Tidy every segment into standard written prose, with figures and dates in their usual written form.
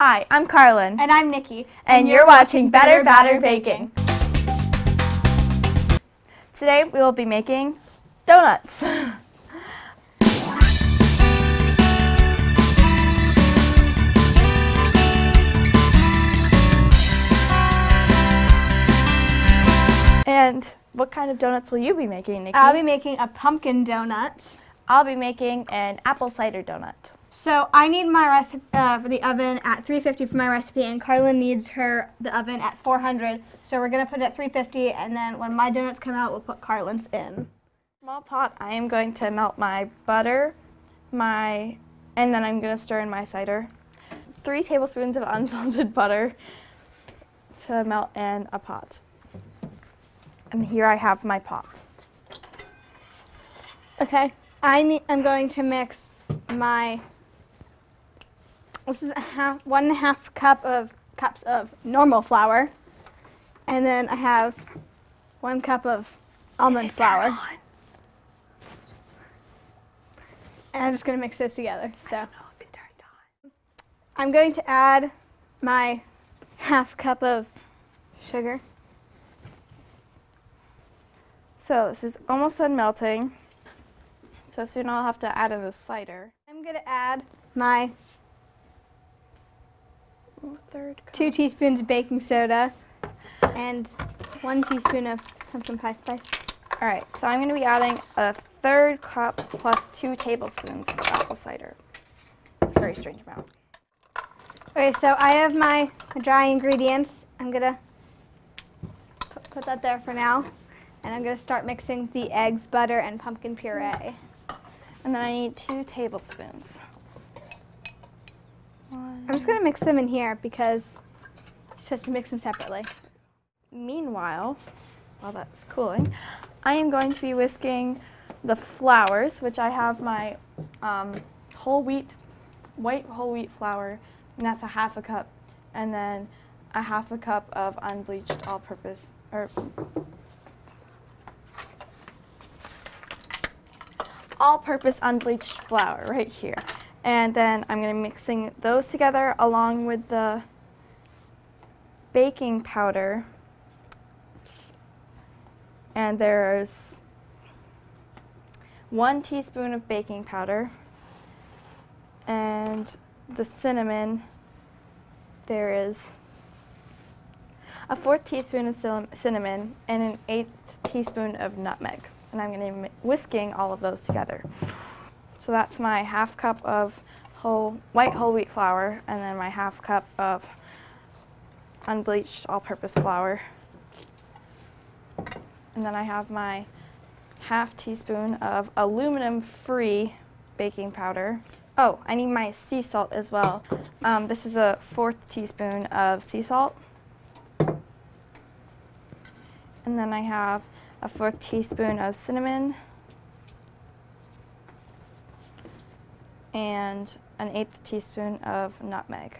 Hi, I'm Carlin. And I'm Nikki. And you're watching Better Batter Baking. Today we will be making donuts. And what kind of donuts will you be making, Nikki? I'll be making a pumpkin donut. I'll be making an apple cider donut. So I need my recipe for the oven at 350 for my recipe, and Carlin needs the oven at 400. So we're gonna put it at 350, and then when my donuts come out, we'll put Carlin's in. Small pot, I am going to melt my butter, and then I'm gonna stir in my cider. 3 tablespoons of unsalted butter to melt in a pot. And here I have my pot. Okay, I'm going to mix this is 1.5 cups of normal flour, and then I have 1 cup of almond flour. And I'm just going to mix those together. So I don't know if it turned on. I'm going to add my 1/2 cup of sugar. So this is almost done melting. So soon I'll have to add in the cider. I'm going to add my 1/3 cup. 2 teaspoons of baking soda and 1 teaspoon of pumpkin pie spice. All right, so I'm going to be adding 1/3 cup plus 2 tablespoons of apple cider. It's a very strange amount. Okay, so I have my dry ingredients. I'm going to put that there for now. And I'm going to start mixing the eggs, butter, and pumpkin puree. And then I need 2 tablespoons. I'm just going to mix them in here because you're supposed to mix them separately. Meanwhile, while that's cooling, I am going to be whisking the flours, which I have my white whole wheat flour, and that's 1/2 cup, and then 1/2 cup of unbleached all-purpose, all-purpose unbleached flour right here. And then I'm going to be mixing those together along with the baking powder. And there's 1 teaspoon of baking powder, and the cinnamon, there is a 1/4 teaspoon of cinnamon and an 1/8 teaspoon of nutmeg. And I'm going to be whisking all of those together. So that's my 1/2 cup of white whole wheat flour, and then my 1/2 cup of unbleached all-purpose flour. And then I have my 1/2 teaspoon of aluminum-free baking powder. Oh, I need my sea salt as well. This is a 1/4 teaspoon of sea salt. And then I have a 1/4 teaspoon of cinnamon and an 1/8 teaspoon of nutmeg.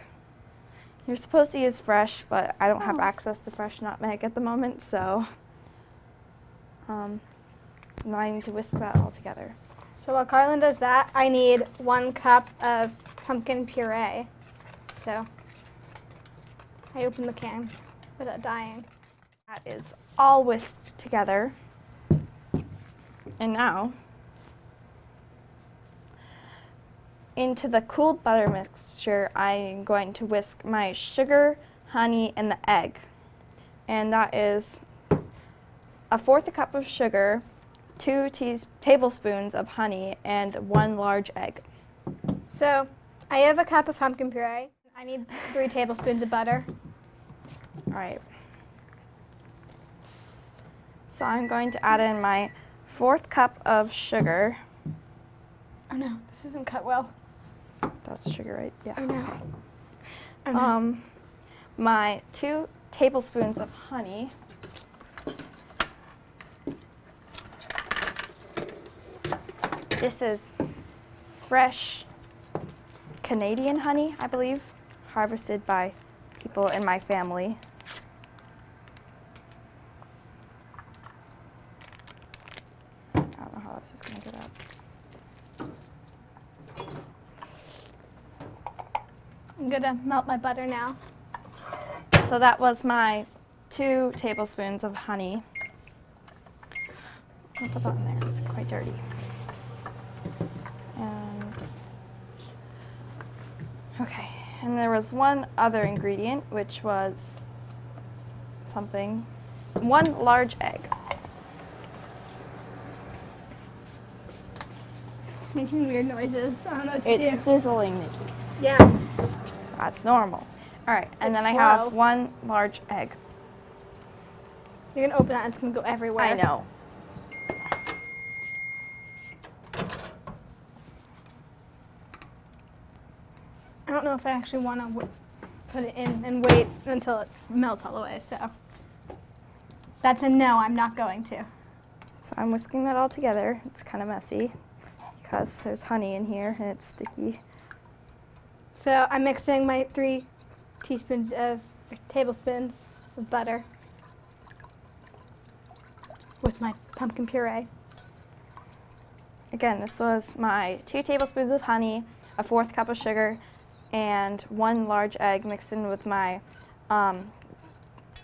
You're supposed to use fresh, but I don't have access to fresh nutmeg at the moment, so now I need to whisk that all together. So while Carlin does that, I need 1 cup of pumpkin puree. So I open the can without dying. That is all whisked together. And now, into the cooled butter mixture, I'm going to whisk my sugar, honey, and the egg. And that is 1/4 cup of sugar, 2 tablespoons of honey, and 1 large egg. So I have a cup of pumpkin puree. I need 3 tablespoons of butter. All right. So I'm going to add in my 1/4 cup of sugar. Oh no, this isn't cut well. That's sugar, right? Yeah. Oh no. Oh no. My 2 tablespoons of honey. This is fresh Canadian honey, I believe, harvested by people in my family. I don't know how this is going to get up. gonna melt my butter now. So that was my 2 tablespoons of honey. I'll put that in there, it's quite dirty. And, okay, and there was one other ingredient, which was something, 1 large egg. It's making weird noises. I don't know what to do. It's sizzling, Nikki. Yeah. That's normal. All right, and It's then I slow. have 1 large egg. You're gonna open that and it's gonna go everywhere. I know. I don't know if I actually want to put it in and wait until it melts all the way, so that's a no, I'm not going to. So I'm whisking that all together. It's kind of messy because there's honey in here and it's sticky. So I'm mixing my 3 tablespoons of butter with my pumpkin puree. Again, this was my 2 tablespoons of honey, a 1/4 cup of sugar, and 1 large egg mixed in with my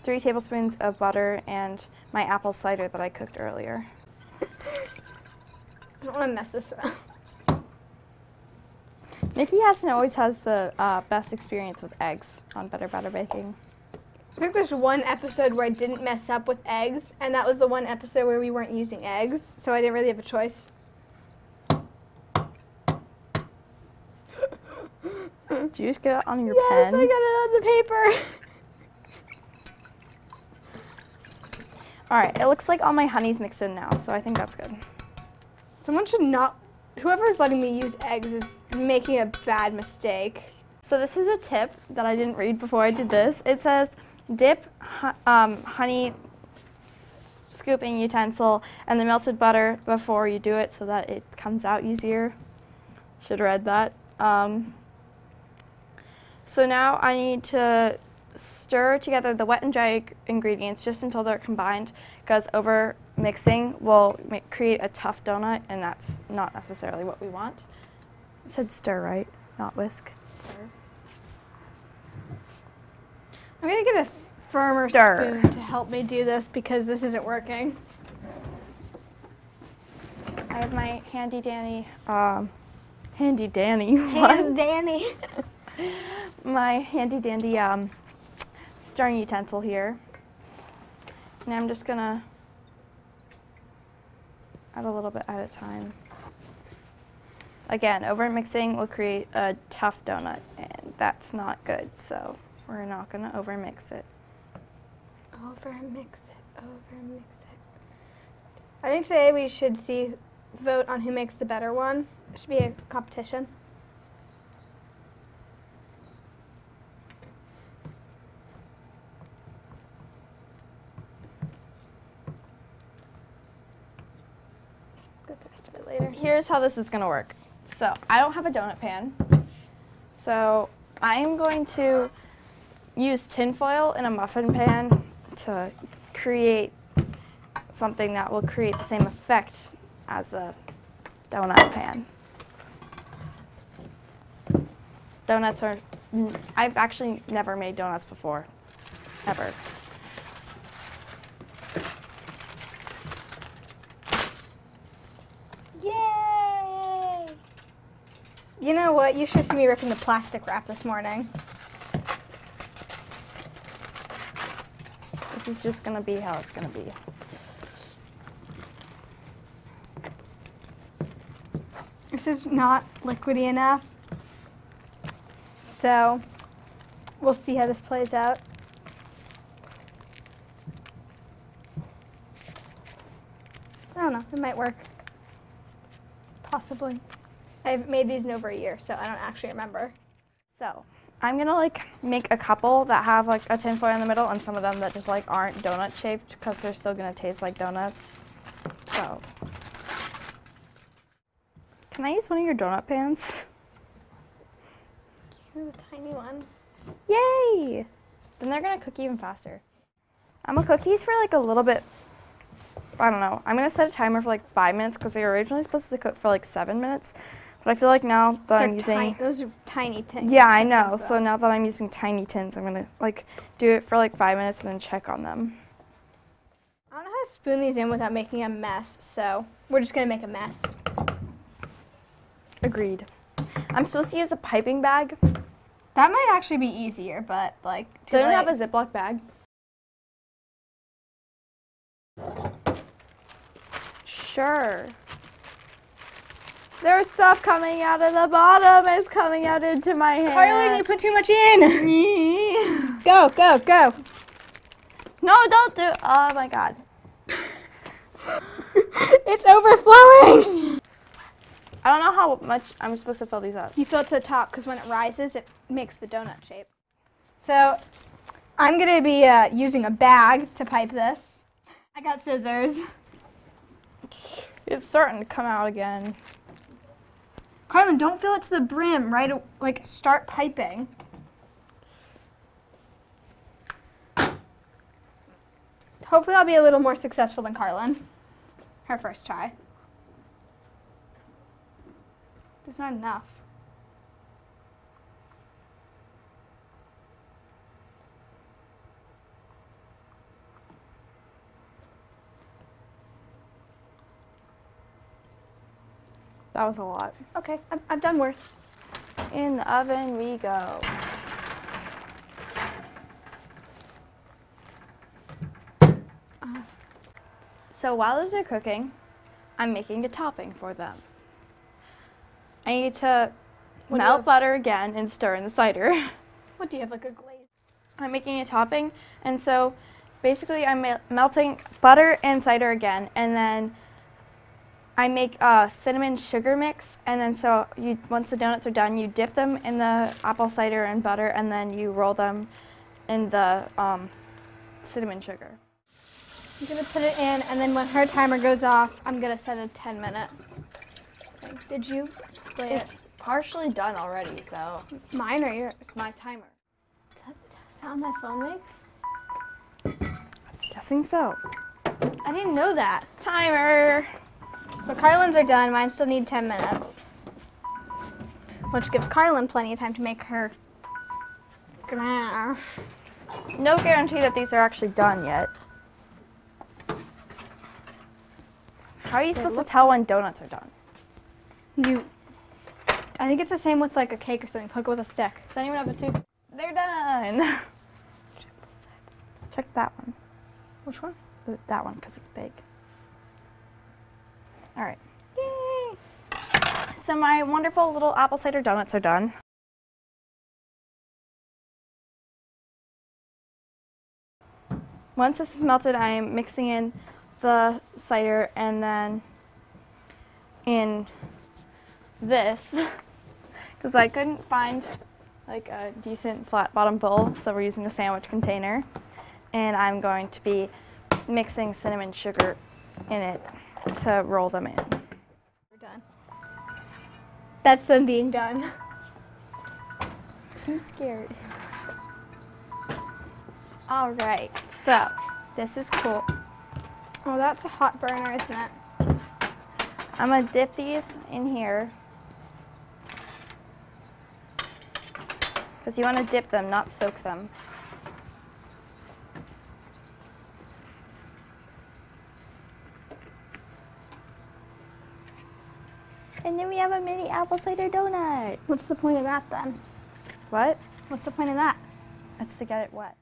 3 tablespoons of butter and my apple cider that I cooked earlier. I don't want to mess this up. Nikki always has the best experience with eggs on Better Batter Baking. I think there's one episode where I didn't mess up with eggs, and that was the one episode where we weren't using eggs, so I didn't really have a choice. Did you just get it on your Yes, pen? I got it on the paper. All right, it looks like all my honey's mixed in now, so I think that's good. Someone should not, whoever is letting me use eggs is making a bad mistake. So this is a tip that I didn't read before I did this. It says dip honey scooping utensil and the melted butter before you do it so that it comes out easier. Should have read that. So now I need to stir together the wet and dry ingredients just until they're combined, because over mixing will create a tough donut, and that's not necessarily what we want. It said stir, right? Not whisk. Stir. I'm gonna get a firmer Stir. spoon to help me do this because this isn't working. I have my handy dandy what? Danny. My handy dandy stirring utensil here. And I'm just gonna add a little bit at a time. Again, over mixing will create a tough donut, and that's not good, so we're not gonna over mix it. Over mix it. I think today we should vote on who makes the better one. It should be a competition. Get the rest of it later. Here's how this is gonna work. So I don't have a donut pan, so I'm going to use tin foil in a muffin pan to create something that will create the same effect as a donut pan. Donuts are, I've actually never made donuts before, ever. Yay! You know what? You should see me ripping the plastic wrap this morning. This is just gonna be how it's gonna be. This is not liquidy enough. So we'll see how this plays out. I don't know, it might work. Possibly. I've made these in over a year, so I don't actually remember. So I'm gonna make a couple that have a tin foil in the middle and some of them that just aren't donut shaped because they're still gonna taste like donuts. So can I use one of your donut pans? Here's a tiny one. Yay! Then they're gonna cook even faster. I'm gonna cook these for a little bit, I don't know. I'm gonna set a timer for 5 minutes because they were originally supposed to cook for 7 minutes, But I feel like now that They're I'm using... those are tiny things. Yeah, I know. So now that I'm using tiny tins, I'm going to like do it for like 5 minutes and then check on them. I don't know how to spoon these in without making a mess, so we're just going to make a mess. Agreed. I'm supposed to use a piping bag. That might actually be easier, but like, Do they have a Ziploc bag? Sure. There's stuff coming out of the bottom. It's coming out into my hand. Carlin, you put too much in. Go, go, go. No, don't do. Oh my God. It's overflowing. I don't know how much I'm supposed to fill these up. You fill it to the top because when it rises, it makes the donut shape. So I'm going to be using a bag to pipe this. I got scissors. It's starting to come out again. Carlin, don't fill it to the brim, right? Like, start piping. Hopefully I'll be a little more successful than Carlin. Her first try. There's not enough. That was a lot. Okay, I've done worse. In the oven we go. So while those are cooking, I'm making a topping for them. I need to melt butter again and stir in the cider. What do you have, like a glaze? I'm making a topping, and so basically I'm melting butter and cider again, and then I make a cinnamon sugar mix, and then so once the donuts are done, you dip them in the apple cider and butter, and then you roll them in the cinnamon sugar. I'm gonna put it in, and then when her timer goes off, I'm gonna set a 10-minute. Okay. Did you play it? It's partially done already, so Mine or yours? my timer. Is that the sound my phone makes? Guessing so. I didn't know that. Timer. So Carlin's are done. Mine still need 10 minutes. Which gives Carlin plenty of time to make her ganache. No guarantee that these are actually done yet. How are you supposed to tell when donuts are done? I think it's the same with like a cake or something. Poke it with a stick. Does anyone have a tooth? They're done. Check that one. Which one? That one, because it's big. All right. Yay! So my wonderful little apple cider donuts are done. Once this is melted, I am mixing in the cider and then in this, because I couldn't find like a decent flat bottom bowl, so we're using a sandwich container, and I'm going to be mixing cinnamon sugar in it to roll them in. We're done. That's them being done. I'm scared. All right, so this is cool. Oh, that's a hot burner, isn't it? I'm gonna dip these in here because you want to dip them, not soak them. And then we have a mini apple cider donut. What's the point of that then? What? What's the point of that? That's to get it wet.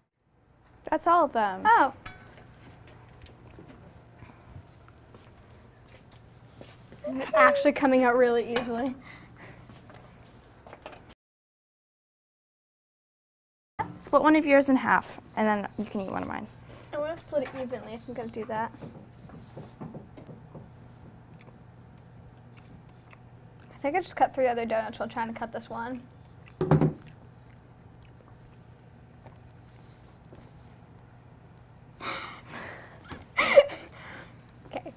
That's all of them. Oh. This is actually coming out really easily. Split one of yours in half, and then you can eat one of mine. I want to split it evenly if I'm going to do that. I think I just cut 3 other donuts while trying to cut this one. Okay.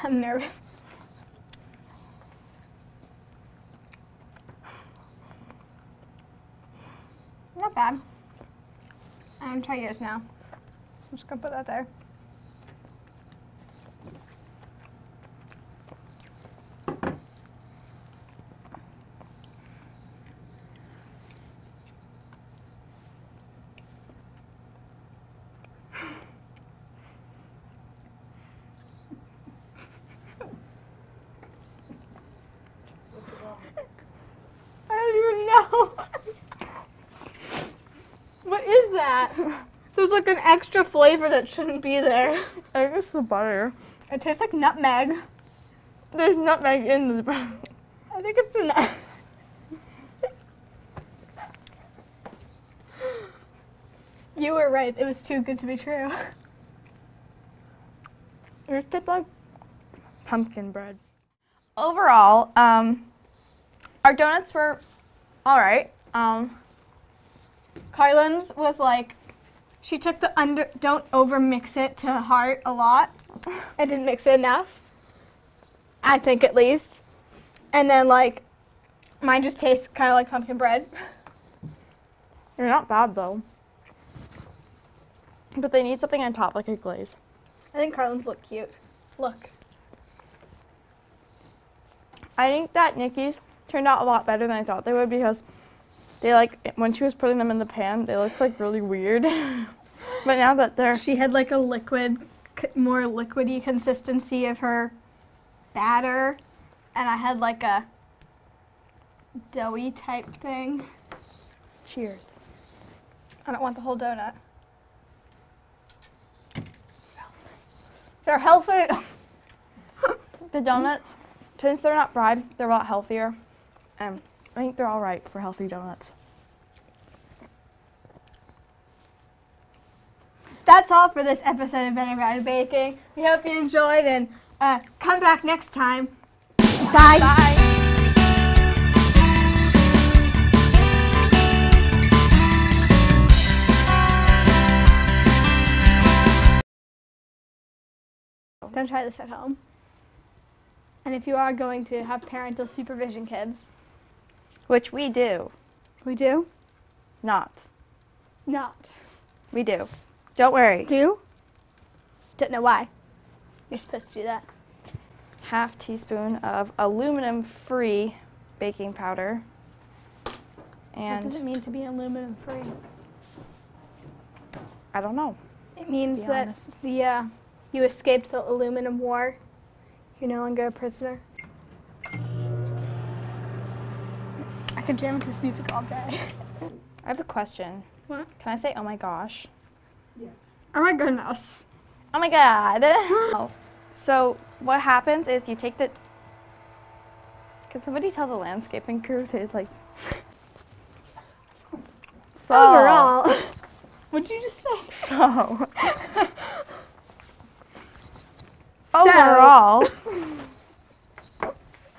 I'm nervous. Not bad. I'm going to try yours now. I'm just going to put that there. that. There's like an extra flavor that shouldn't be there. I think it's the butter. It tastes like nutmeg. There's nutmeg in the butter. I think it's in that. You were right. It was too good to be true. Yours tastes like pumpkin bread. Overall, our donuts were all right. Carlin's was like, she took the don't over mix it to heart a lot. I didn't mix it enough. I think at least. And then like, mine just tastes kind of like pumpkin bread. They're not bad though. But they need something on top, like a glaze. I think Carlin's look cute. Look. I think that Nikki's turned out a lot better than I thought they would because they when she was putting them in the pan, they looked like really weird. But now that they're... She had like a liquid, more liquidy consistency of her batter. And I had like a doughy type thing. Cheers. I don't want the whole donut. They're healthy. The donuts, since they're not fried, they're a lot healthier. I think they're all right for healthy donuts. That's all for this episode of Better Guided Baking. We hope you enjoyed and come back next time. Bye. Bye. Don't try this at home. And if you are going to have parental supervision kids. Which we do. We do? Not. Not. We do. Don't worry. Do? Don't know why. You're supposed to do that. Half teaspoon of aluminum-free baking powder. What does And it mean to be aluminum free? I don't know. It means Be that honest. you escaped the aluminum war. You're no longer a prisoner. I could jam to this music all day. I have a question. What? Can I say, oh my gosh? Yes. Oh my goodness. Oh my god. Oh. So what happens is you take the... Can somebody tell the landscaping crew to like... Overall. What'd you just say? So... Overall...